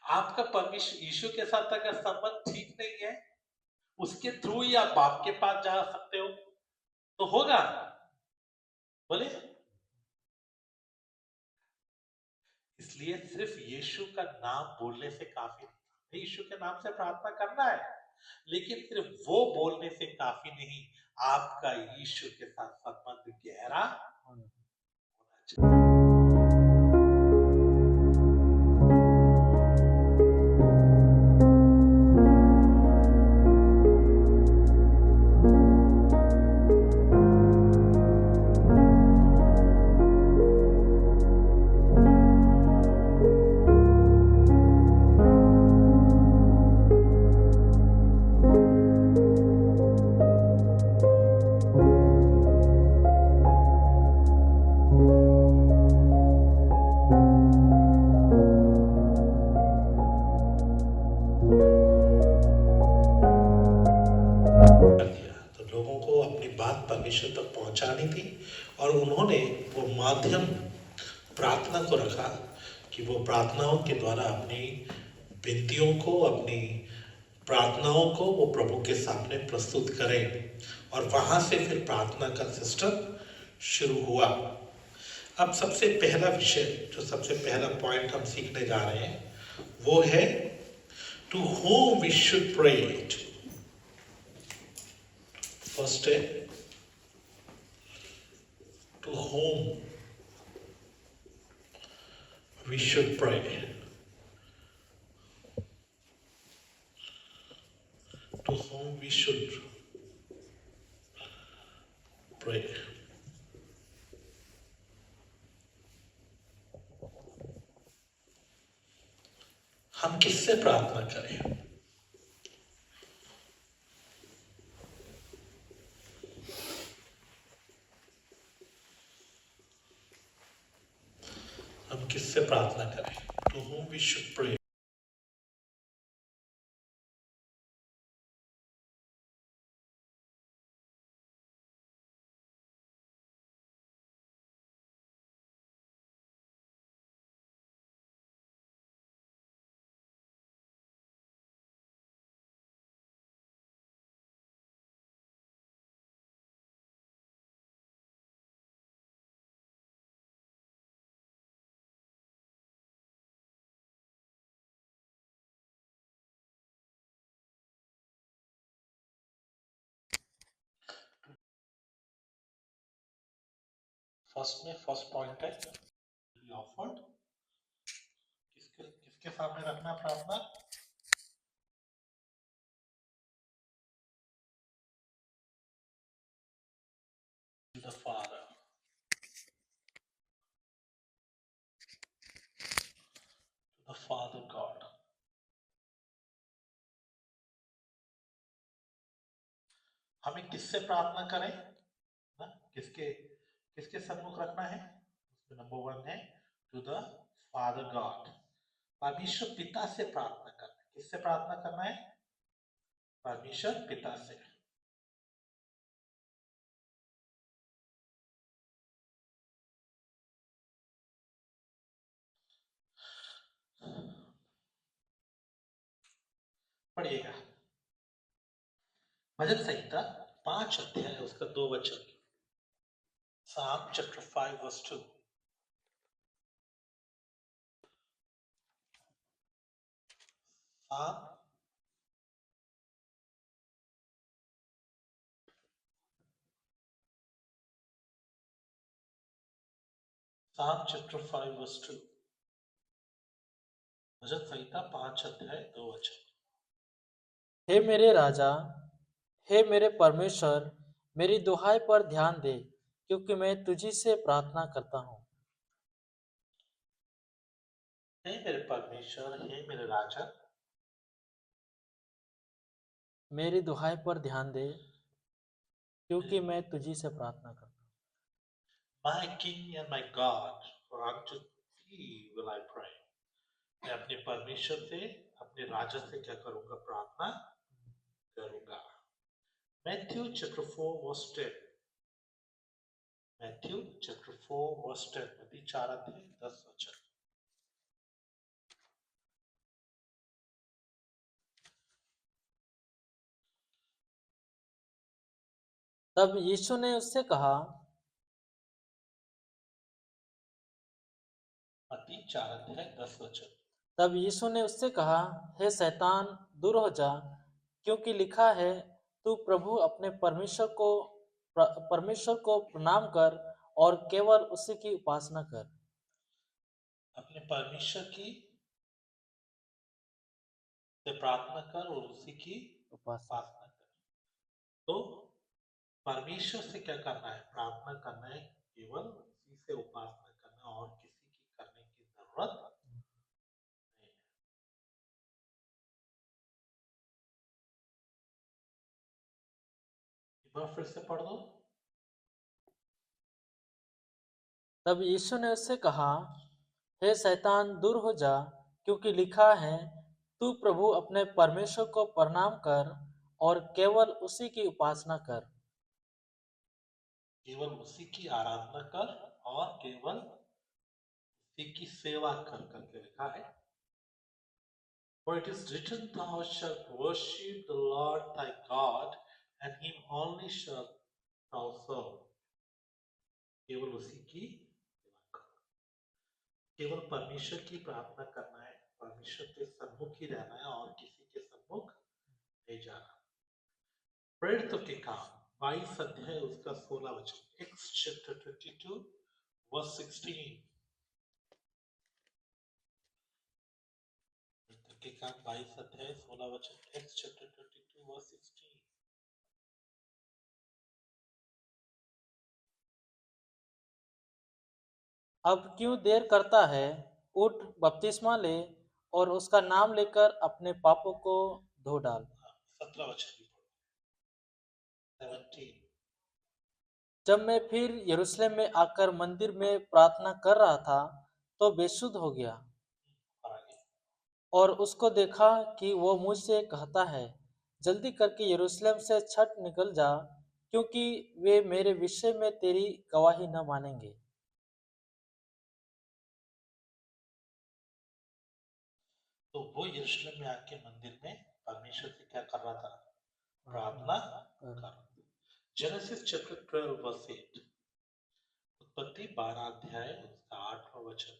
आपका परमेश्वर यीशु के साथ अगर संबंध ठीक नहीं है, उसके थ्रू ही आप बाप के पास जा सकते हो, तो होगा। बोलिए। इसलिए सिर्फ यीशु का नाम बोलने से काफी नहीं। यीशु के नाम से प्रार्थना करना है, लेकिन सिर्फ वो बोलने से काफी नहीं। आपका यीशु के साथ संबंध गहरा होना चाहिए। कर दिया तो लोगों को अपनी बात परमेश्वर तक पहुंचानी थी, और उन्होंने वो माध्यम प्रार्थना को रखा कि वो प्रार्थनाओं के द्वारा अपनी विनतियों को, अपनी प्रार्थनाओं को वो प्रभु के सामने प्रस्तुत करें, और वहां से फिर प्रार्थना का सिस्टम शुरू हुआ। अब सबसे पहला विषय, जो सबसे पहला पॉइंट हम सीखने जा रहे हैं, वो है to whom we should pray. First है to whom we should pray. To whom we should pray. हम किससे प्रार्थना करें? हम किससे प्रार्थना करें? To whom we should pray. First में फर्स्ट पॉइंट है ऑफर्ड। किसके किसके सामने रखना प्रार्थना? The father, the father God. हमें किससे प्रार्थना करें ना? किसके किसके सम्मुख रखना है? उसमें नंबर वन है टू द फादर गॉड। परमेश्वर पिता से प्रार्थना करना है। किससे प्रार्थना करना है? परमेश्वर पिता से। पढ़िएगा भजन संहिता 5 अध्याय उसका 2 वचन। Psalm chapter 5 verse 2. Psalm chapter 5 verse 2. भजन संहिता 5 अध्याय 2 वचन। हे मेरे राजा, हे मेरे परमेश्वर, मेरी दुहाई पर ध्यान दे, क्योंकि मैं तुझी से प्रार्थना करता हूँ। हे मेरे परमेश्वर, हे मेरे राजा, मेरी दुहाई पर ध्यान दे, क्योंकि मैं तुझी से प्रार्थना करता हूँ। My King and my God, for unto thee will I pray. मैं अपने परमेश्वर से, अपने राजा से क्या करूंगा? प्रार्थना करूंगा। Matthew chapter 4 verse 10. Matthew chapter 4 verse 10. मत्ती 4 अध्याय 10 वचन। तब यीशु ने उससे कहा, मत्ती 4 अध्याय 10 वचन। तब यीशु ने उससे कहा, हे शैतान, दूर हो जा, क्योंकि लिखा है, तू प्रभु अपने परमेश्वर को प्रणाम कर और केवल उसी की उपासना कर। अपने परमेश्वर की से प्रार्थना कर और उसी की उपासना। उपासना कर। तो परमेश्वर से क्या करना है? प्रार्थना करना है, केवल उसी से उपासना करना, और किसी की करने की जरूरत नहीं है। एक बार फिर से पढ़ दो। तब यीशु ने उससे कहा, हे शैतान, दूर हो जा, क्योंकि लिखा है, तू प्रभु अपने परमेश्वर को प्रणाम कर और केवल उसी की उपासना कर। केवल उसी की आराधना कर और केवल उसी की सेवा कर, करके लिखा है। For it is written, thou shalt worship the Lord thy God, and him only shalt thou serve. केवल उसी की सेवा करो। केवल परमेश्वर की प्रार्थना करना है, परमेश्वर के सम्मुख ही रहना है और किसी के सम्मुख नहीं जाना। प्रेरितों के काम 22 अध्याय उसका 16 वचन। Acts chapter 22 verse 16। प्रेरितों के काम 22 अध्याय 16 वचन। Acts chapter 22 verse 16। अब क्यों देर करता है? उठ, बपतिस्मा ले और उसका नाम लेकर अपने पापों को धो डाल। 17 वचन भी पढ़ो। 17। जब मैं फिर यरूशलेम में आकर मंदिर में प्रार्थना कर रहा था, तो बेसुध हो गया और आगे। और उसको देखा कि वो मुझसे कहता है, जल्दी करके यरूशलेम से छट निकल जा, क्योंकि वे मेरे विषय में तेरी गवाही न मानेंगे। तो वो यरूशलेम में आके मंदिर में परमेश्वर से क्या कर रहा था? प्रार्थना कर रहा था। Genesis chapter 12 verse 8। उत्पत्ति 12 अध्याय उसका 8वां वचन।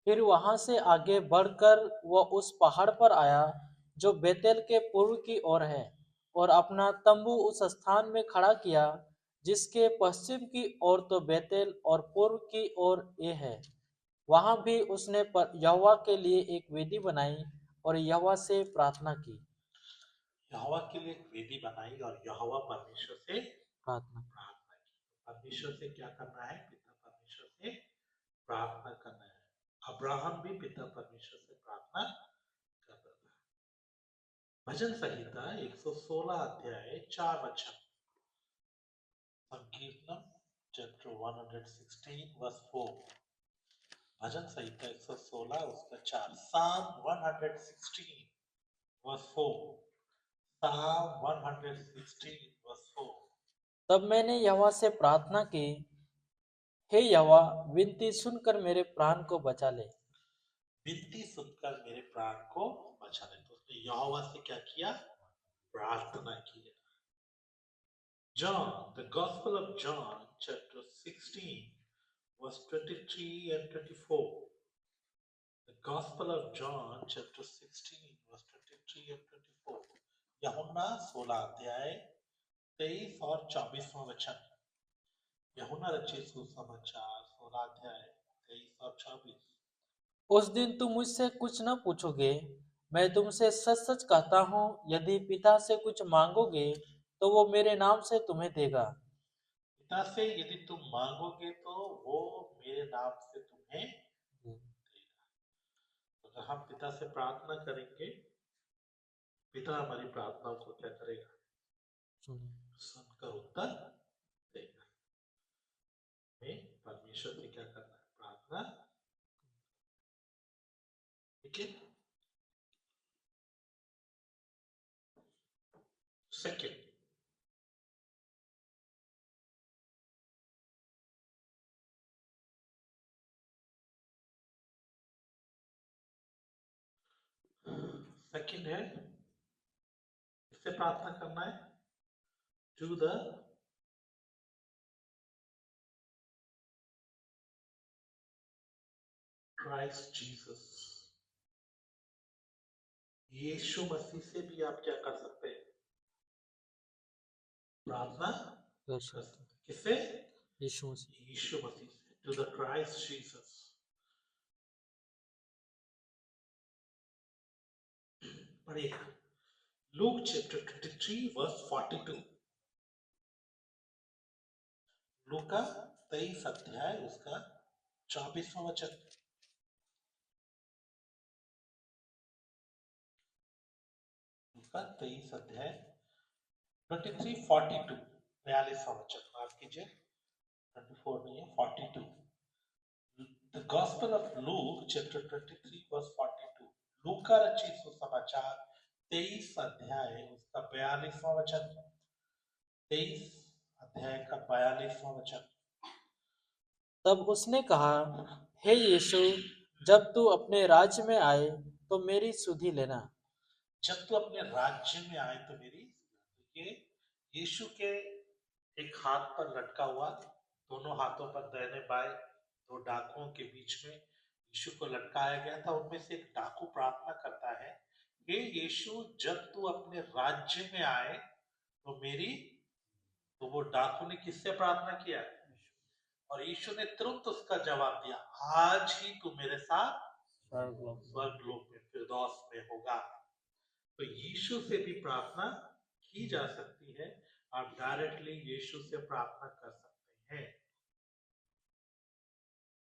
फिर वहां से आगे बढ़कर वह उस पहाड़ पर आया जो बेतेल के पूर्व की ओर है, और अपना तंबू उस स्थान में खड़ा किया जिसके पश्चिम की ओर तो बेतेल और पूर्व की ओर ये है। वहां भी उसने यहोवा के लिए एक वेदी बनाई और यहोवा से प्रार्थना की। यहोवा के लिए एक वेदी बनाई और यहोवा परमेश्वर से प्रार्थना। प्रार्थना की। परमेश्वर से क्या करना है? पिता परमेश्वर से प्रार्थना करना है। अब्राहम भी पिता परमेश्वर से प्रार्थना करता था। भजन संहिता 116 अध्याय 4 वचन। संकीर्तन चैप्टर 116 वर्स 4। भजन संहिता 116 उसका 4। Psalm 116 verse 4। Psalm 116 verse 4। तब मैंने यहोवा से प्रार्थना की, हे यहोवा, विनती सुनकर मेरे प्राण को बचा ले। विनती सुनकर मेरे प्राण को बचा ले। तो उसने यहोवा से क्या किया? प्रार्थना की। John, the Gospel of John, chapter 16, verse 23 and 24. The Gospel of John, chapter 16, verse 23 and 24. यूहन्ना 16 अध्याय 23 और 24वां वचन। यूहन्ना रचित सुसमाचार 16 अध्याय 23 और 24। उस दिन तुम मुझसे कुछ न पूछोगे। मैं तुमसे सच सच कहता हूँ, यदि पिता से कुछ मांगोगे तो वो मेरे नाम से तुम्हें देगा। पिता से यदि तुम मांगोगे तो वो मेरे नाम से तुम्हें देगा। अगर हम पिता से प्रार्थना करेंगे, पिता हमारी प्रार्थनाओं को क्या करेगा? सुनकर उत्तर देगा। हमें परमेश्वर से क्या करना है? प्रार्थना। ठीक है। सेकंड, सेकंड है किससे प्रार्थना करना है? टू द क्राइस्ट जीसस, यीशु मसीह से भी आप क्या कर सकते हैं? प्रार्थना कर सकते हैं। किससे? यीशु मसीह। यीशु मसीह से, टू द क्राइस्ट जीसस। पढ़िए लूक चैप्टर 23 वर्स 42। लूका 23 अध्याय उसका 24वां वचन। लूका 23 अध्याय 43:42, 42वां वचन। माफ कीजिए 24 नहीं है, 42। The Gospel of Luke chapter 23 verse 42। लूका रचित सुसमाचार 23 अध्याय उसका 42वां वचन। 23 अध्याय का 42वां वचन। तब उसने कहा, हे यीशु, जब तू अपने राज्य में आए तो मेरी सुधि लेना। जब तू अपने राज्य में आए तो मेरी, देखिए यीशु के एक हाथ पर लटका हुआ, दोनों हाथों पर दाहिने बाएं दो डाकुओं के बीच में यीशु को लटकाया गया था। उनमें से एक डाकू प्रार्थना करता है, हे यीशु जब तू अपने राज्य में आए तो मेरी, तो वो डाकू ने किससे प्रार्थना किया? और यीशु ने तुरंत उसका जवाब दिया, आज ही तू मेरे साथ स्वर्गलोक में फिरदौस में होगा। तो यीशु से भी प्रार्थना की जा सकती है। आप डायरेक्टली यीशु से प्रार्थना कर सकते हैं।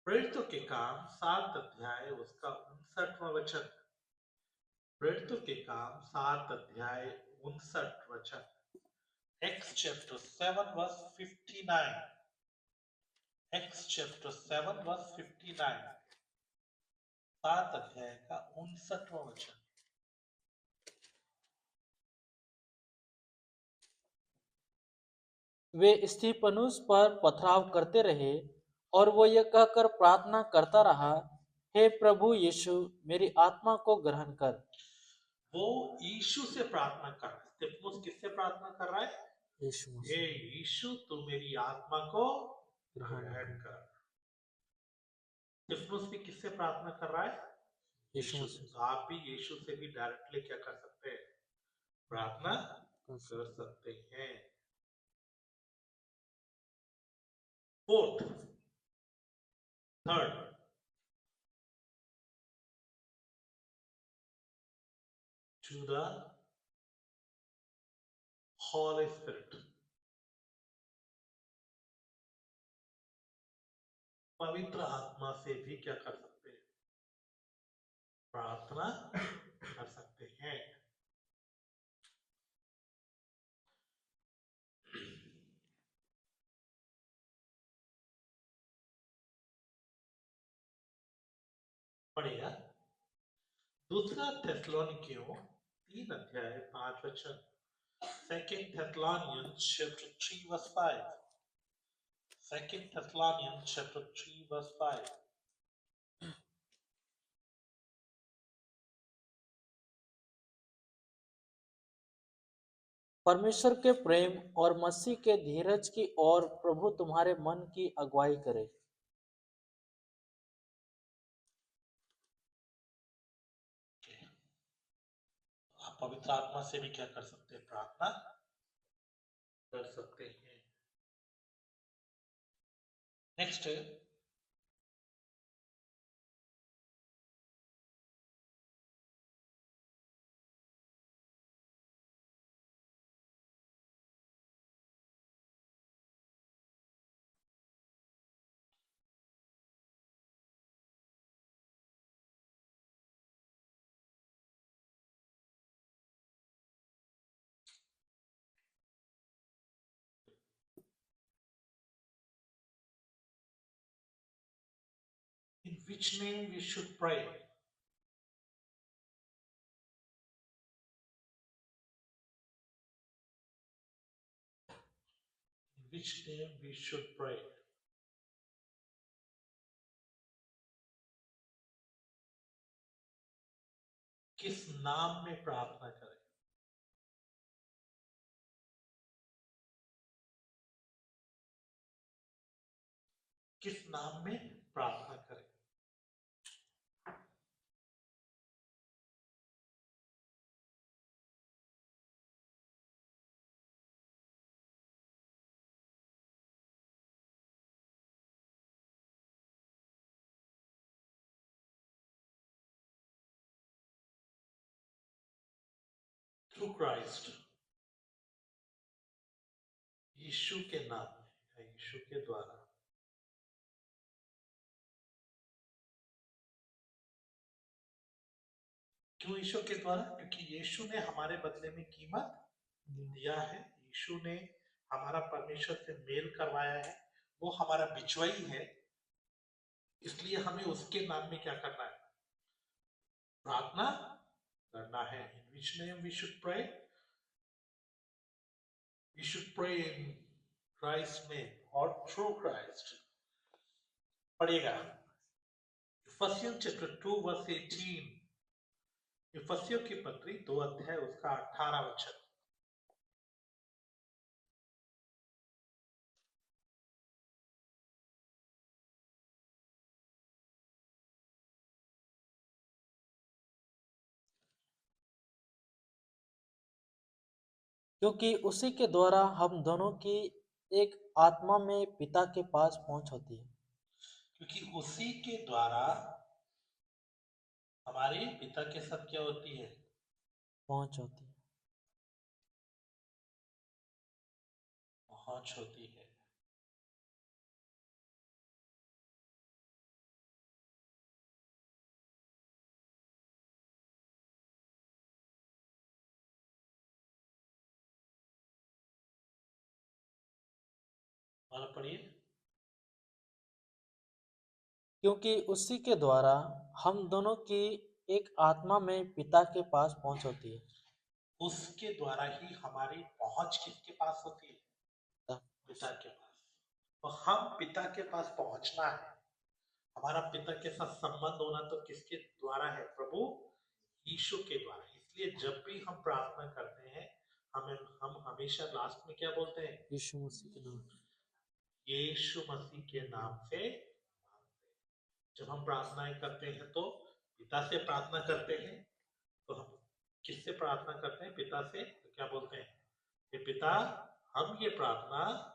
प्रेरितों के काम 7 अध्याय उसका 59वां वचन। प्रेरितों के काम 7 अध्याय 59 वचन। Acts chapter 7 verse 59। Acts chapter 7 verse 59, 7 अध्याय का 59वां वचन। वे स्तिफनुस पर पथराव करते रहे और वो यह कहकर प्रार्थना करता रहा, हे प्रभु यीशु, मेरी आत्मा को ग्रहण कर। वो यीशु से प्रार्थना कर रहा है। स्तिफनुस किससे प्रार्थना कर रहा है? यीशु हे मसीह यीशु तू मेरी आत्मा को ग्रहण ग्रहण कर। स्तिफनुस भी किससे प्रार्थना कर रहा है? यीशु यीशु से। मसीह तो आप भी यीशु से भी डायरेक्टली क्या कर सकते हैं? प्रार्थना कर सकते हैं। Fourth, third, to the Holy Spirit, पवित्र आत्मा से भी क्या कर सकते हैं? प्रार्थना कर सकते हैं। पढ़ेगा दूसरा थेसलोनिकियों 3 अध्याय 5 वचन। Second Thessalonians chapter 3 verse 5। Second Thessalonians chapter 3 verse 5। परमेश्वर के प्रेम और मसीह के धीरज की ओर प्रभु तुम्हारे मन की अगुवाई करे। आप पवित्र आत्मा से भी क्या कर सकते हैं? प्रार्थना कर सकते हैं। Next, in which name we should pray? In which name we should pray? किस नाम में प्रार्थना करें? किस नाम में प्रार्थना करें? थ्रू क्राइस्ट, यीशु के नाम में या यीशु के द्वारा। क्यों यीशु के द्वारा? क्योंकि यीशु ने हमारे बदले में कीमत दिया है। यीशु ने हमारा परमेश्वर से मेल करवाया है, वो हमारा बिचवाई है। इसलिए हमें उसके नाम में क्या करना है? प्रार्थना करना है। In which name we should pray? We should pray in Christ's name or through Christ. पढ़िएगा इफिसियंस चैप्टर 2 वर्स 18। इफिसियों की पत्री 2 अध्याय उसका 18 वचन। क्योंकि उसी के द्वारा हम दोनों की एक आत्मा में पिता के पास पहुंच होती है। क्योंकि उसी के द्वारा हमारी पिता के साथ क्या होती है? पहुंच होती है। पहुंच होती है। और पढ़िए। क्योंकि उसी के द्वारा हम दोनों की एक आत्मा में पिता के पास पहुंच होती है। उसके द्वारा ही हमारी पहुंच किसके पास होती है? पिता के पास। तो हम पिता के पास पहुंचना है, हमारा पिता के साथ संबंध होना तो किसके द्वारा है? प्रभु यीशु के द्वारा। इसलिए जब भी हम प्रार्थना करते हैं, हम हमेशा लास्ट में क्या बोलते हैं? यीशु मसीह के नाम। यीशु मसीह के नाम से। जब हम प्रार्थनाएं करते हैं तो पिता से प्रार्थना करते हैं। तो हम किससे प्रार्थना करते हैं? पिता से। तो क्या बोलते हैं कि पिता, हम ये प्रार्थना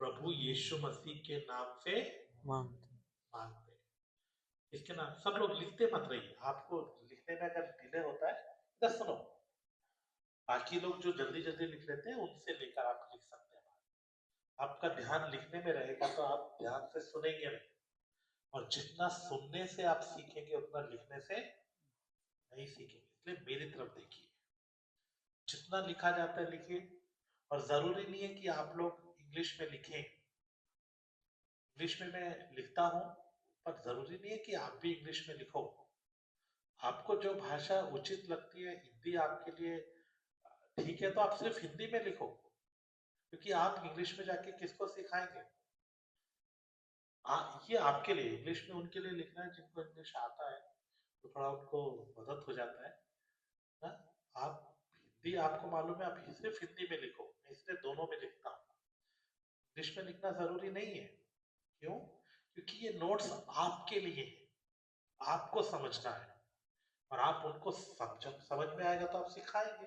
प्रभु यीशु मसीह के नाम से मांगते हैं। इसके नाम सब लोग लिखते मत रहिए। आपको लिखने में अगर डिले होता है, इधर सुनो। बाकी लोग जो जल्दी जल्दी लिख लेते हैं, उनसे लेकर आप लिख सकते हैं। आपका ध्यान लिखने में रहेगा तो आप ध्यान से सुनेंगे नहीं, और जितना सुनने से आप सीखेंगे उतना लिखने से नहीं सीखेंगे। इसलिए मेरी तरफ देखिए, जितना लिखा जाता है लिखिए। और जरूरी नहीं है कि आप लोग इंग्लिश में लिखें। इंग्लिश में मैं लिखता हूं, पर जरूरी नहीं है कि आप भी इंग्लिश में लिखो। आपको जो भाषा उचित लगती है, हिंदी आपके लिए ठीक है, तो आप सिर्फ हिंदी में लिखो। क्योंकि आप इंग्लिश में जाके किसको सिखाएंगे? ये आपके लिए, इंग्लिश में उनके लिए लिखना है जिनको इंग्लिश आता है, तो थोड़ा उनको मदद हो जाता है ना। आप हिंदी आपको मालूम है, आप सिर्फ हिंदी में लिखो। मैं इसलिए दोनों में लिखता हूँ। इंग्लिश में लिखना जरूरी नहीं है। क्यों? क्योंकि ये नोट्स आपके लिए है, आपको समझना है, और आप उनको समझ में आएगा तो आप सिखाएंगे,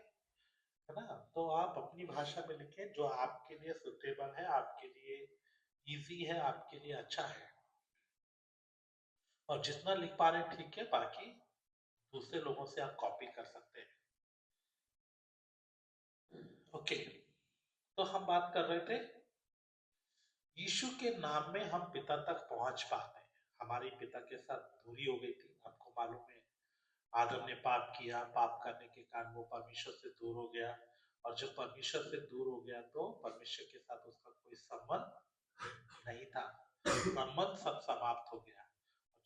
है ना। तो आप अपनी भाषा में लिखें जो आपके लिए सुटेबल है, आपके लिए इजी है, आपके लिए अच्छा है। और जितना लिख पा रहे हैं ठीक है, बाकी दूसरे लोगों से आप कॉपी कर सकते हैं। ओके, तो हम बात कर रहे थे यीशु के नाम में हम पिता तक पहुंच पाते हैं। हमारी पिता के साथ दूरी हो गई थी, आपको मालूम है। आदम ने पाप किया, पाप करने के कारण वो परमेश्वर से दूर हो गया, और जब परमेश्वर से दूर हो गया तो परमेश्वर के साथ उसका कोई संबंध नहीं था। संबंध सब समाप्त हो गया।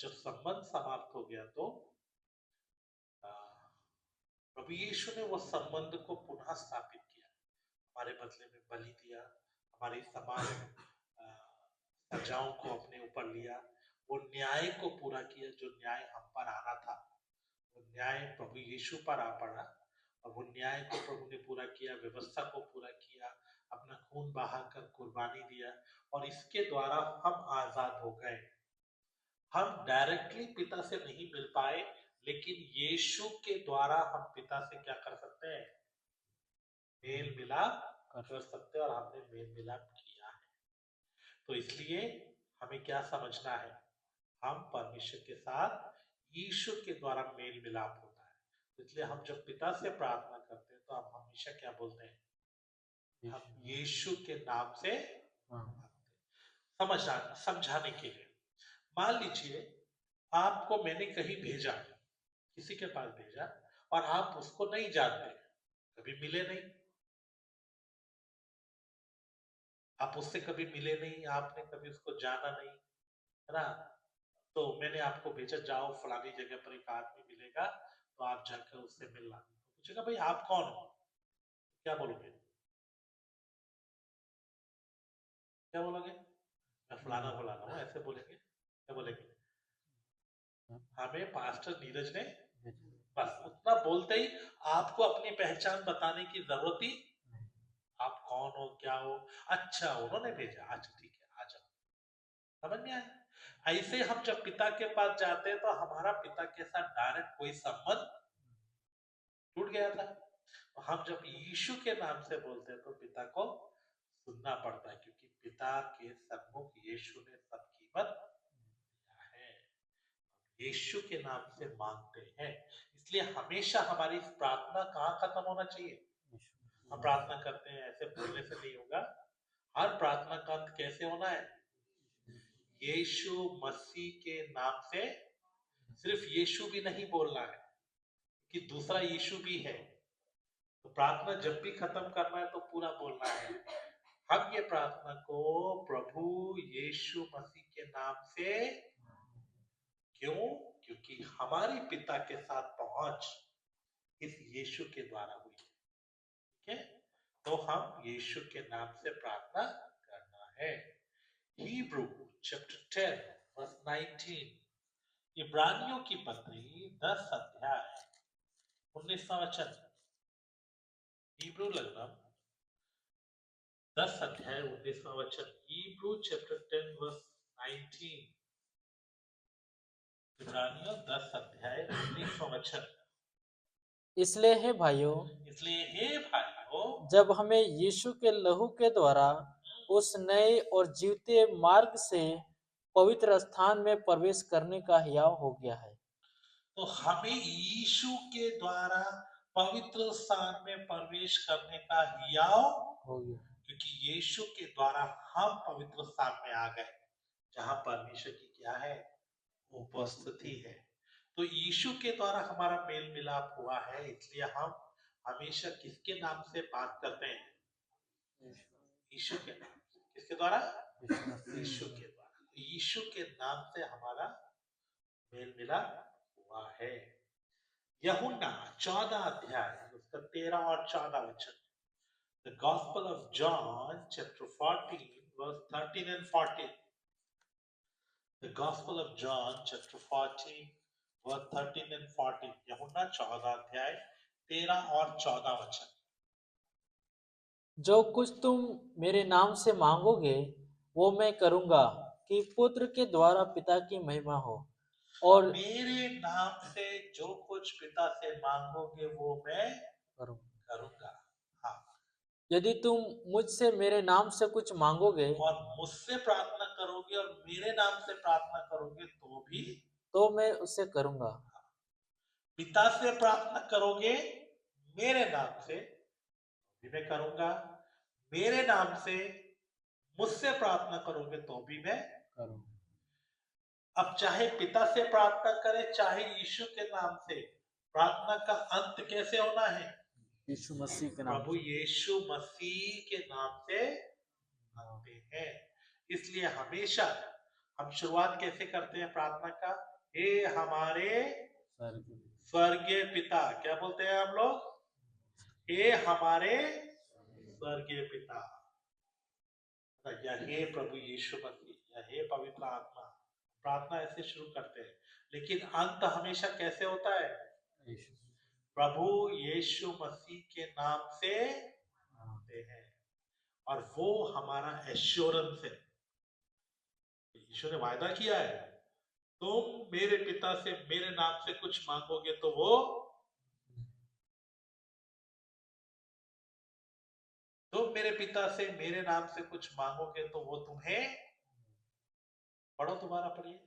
जब संबंध समाप्त हो गया तो प्रभु यीशु ने वो संबंध को पुनः स्थापित किया, हमारे बदले में बलि दिया, हमारी समान सजाओं को अपने ऊपर लिया, वो न्याय को पूरा किया जो न्याय हम पर आना था, तो न्याय प्रभु यीशु पर आ पड़ा और वो न्याय को प्रभु ने पूरा किया, व्यवस्था को पूरा किया, अपना खून बहाकर कुर्बानी दिया और इसके द्वारा हम आजाद हो गए। हम डायरेक्टली पिता से नहीं मिल पाए, लेकिन यीशु के द्वारा हम पिता से क्या कर सकते हैं? मेल मिलाप कर सकते हैं और हमने मेल मिलाप किया है। तो इसलिए हमें क्या समझना है? हम परमेश्वर के साथ यीशु के द्वारा मेल मिलाप होता है। तो इसलिए हम जब पिता से प्रार्थना करते हैं तो हम हमेशा क्या बोलते हैं? हम यीशु के नाम से समझाने के लिए। मान लीजिए आपको मैंने कहीं भेजा, किसी के पास भेजा और आप उसको नहीं जानते, कभी मिले नहीं, आप उससे कभी मिले नहीं, आपने कभी उसको जाना नहीं, है ना? तो मैंने आपको भेजा, जाओ फलानी जगह पर एक आदमी मिलेगा, तो आप जाकर उससे मिलना। तो पूछेगा भाई आप कौन हो? क्या बोलोगे? क्या बोलोगे? मैं फलाना फलाना हूँ, ऐसे बोलेंगे? क्या बोलेंगे? हमें पास्टर नीरज ने, बस उतना बोलते ही आपको अपनी पहचान बताने की जरूरत ही, आप कौन हो, क्या हो, अच्छा उन्होंने भेजा, अच्छा ठीक है आ जाओ। समझ में आया? ऐसे हम जब पिता के पास जाते हैं तो हमारा पिता के साथ डायरेक्ट कोई संबंध टूट गया था। हम जब यीशु के नाम से बोलते हैं तो पिता को सुनना पड़ता है, क्योंकि पिता के सन्मुख यीशु ने सब कीमत दिया है। यीशु के नाम से मांगते हैं, इसलिए हमेशा हमारी प्रार्थना कहाँ खत्म होना चाहिए? हम प्रार्थना करते हैं ऐसे बोलने से नहीं होगा। हर प्रार्थना का अंत कैसे होना है? यीशु मसीह के नाम से। सिर्फ यीशु भी नहीं बोलना है कि दूसरा यीशु भी है। तो प्रार्थना जब भी खत्म करना है तो पूरा बोलना है, हम ये प्रार्थना को प्रभु यीशु मसीह के नाम से। क्यों? क्योंकि हमारी पिता के साथ पहुंच इस यीशु के द्वारा हुई है। ठीक है? तो हम यीशु के नाम से प्रार्थना करना है। Hebrew chapter 10 verse 19, इब्रानियों की पत्री 10 अध्याय 19वां वचन। हिब्रू लगना 10 अध्याय 19वां वचन। Hebrew chapter 10 verse 19, इब्रानियों 10 अध्याय 19वां वचन। इसलिए हे भाइयों, जब हमें यीशु के लहू के द्वारा उस नए और जीवते मार्ग से पवित्र स्थान में प्रवेश करने का हियाव हो गया है। तो हमें यीशु के द्वारा पवित्र स्थान में प्रवेश करने का हियाव हो गया, क्योंकि यीशु के द्वारा हम पवित्र स्थान में आ गए, जहां परमेश्वर की क्या है? उपस्थिति है। तो यीशु के द्वारा हमारा मेल मिलाप हुआ है, इसलिए हम हमेशा किसके नाम से बात करते हैं? यीशु के नाम से। किसके द्वारा? यीशु के द्वारा। तो यीशु के नाम से हमारा मेल मिलाप हुआ है। यूहन्ना 14 अध्याय उसका 13 और 14 वचन। The Gospel of John chapter 14 verse 13 and 14. The Gospel of John chapter 14 verse 13 and 14. यूहन्ना 14 अध्याय 13 और 14 वचन। जो कुछ तुम मेरे नाम से मांगोगे वो मैं करूंगा, कि पुत्र के द्वारा पिता की महिमा हो। और मेरे नाम से जो कुछ पिता से मांगोगे वो मैं करूंगा। हाँ, यदि तुम मुझसे मेरे नाम से कुछ मांगोगे और मुझसे प्रार्थना करोगे और मेरे नाम से प्रार्थना करोगे तो मैं उसे करूंगा। पिता से प्रार्थना करोगे मेरे नाम से भी मैं करूंगा, मेरे नाम से मुझसे प्रार्थना करोगे तो भी मैं करूंगा। अब चाहे पिता से प्रार्थना करे चाहे यीशु के नाम से, प्रार्थना का अंत कैसे होना है? यीशु मसीह के नाम। प्रभु यीशु मसीह के नाम से मांगते हैं। इसलिए हमेशा हम शुरुआत कैसे करते हैं प्रार्थना का? हे हमारे स्वर्गीय पिता। क्या बोलते हैं हम लोग? हे हमारे स्वर्गीय पिता, या हे प्रभु यीशु मसीह, या हे पवित्र आत्मा। प्रार्थना ऐसे शुरू करते हैं, लेकिन अंत हमेशा कैसे होता है? प्रभु यीशु मसीह के नाम से मांगते हैं और वो हमारा एश्योरेंस है। यीशु ने वायदा किया है, तुम मेरे पिता से मेरे नाम से कुछ मांगोगे तो वो, तुम मेरे पिता से मेरे नाम से कुछ मांगोगे तो वो तुम्हें, पढ़ो दोबारा पढ़िए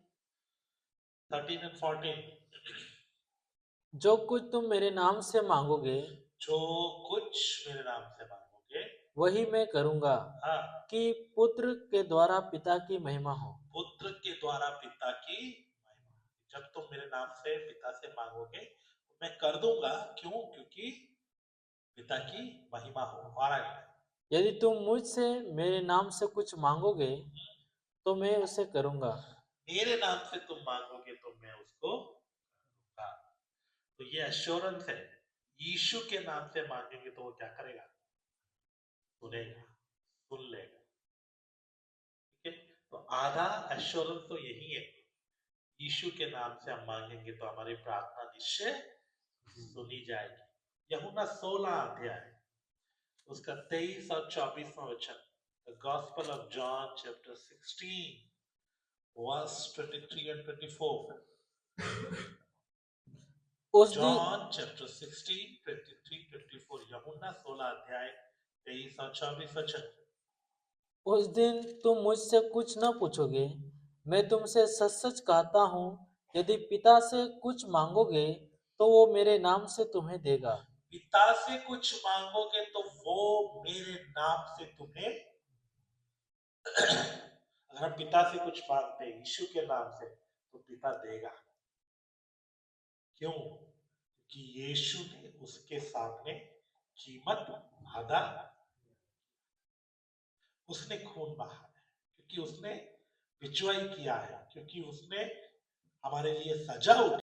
13 and 14। जो कुछ तुम मेरे नाम से मांगोगे जो कुछ मेरे नाम से मांगोगे वही मैं करूंगा, हाँ, कि पुत्र के द्वारा पिता की महिमा हो। पुत्र के द्वारा पिता की महिमा। जब तुम मेरे नाम से पिता से मांगोगे तो मैं कर दूंगा। क्यों? क्योंकि पिता की महिमा हो। और आगे, यदि तुम मुझसे मेरे नाम से कुछ मांगोगे तो मैं उसे करूंगा। मेरे नाम से तुम मांगोगे तो मैं उसको करूंगा। तो ये एश्योरेंस है। यीशु के नाम से मांगेंगे तो वो क्या करेगा? सुनेगा, सुन लेगा। ठीक है, तो आधा एश्योरेंस तो यही है, यीशु के नाम से हम मांगेंगे तो हमारी प्रार्थना निश्चय सुनी जाएगी। यूहन्ना 16 अध्याय उसका 23 और 24वां वचन। The Gospel of John chapter 16 verse 23 and 24। उस दिन John chapter 16 23 24। यूहन्ना 16 अध्याय 23 और 24 वचन। उस दिन तुम मुझसे कुछ न पूछोगे। मैं तुमसे सच सच कहता हूँ, यदि पिता से कुछ मांगोगे तो वो मेरे नाम से तुम्हें देगा। पिता से कुछ मांगोगे तो वो मेरे नाम से तुम्हें अगर हम पिता से कुछ मांगते हैं यीशु के नाम से तो पिता देगा। क्यों? क्योंकि यीशु ने उसके सामने कीमत अदा, उसने खून बहा है, क्योंकि उसने विजय किया है, क्योंकि उसने हमारे लिए सजा उठाई।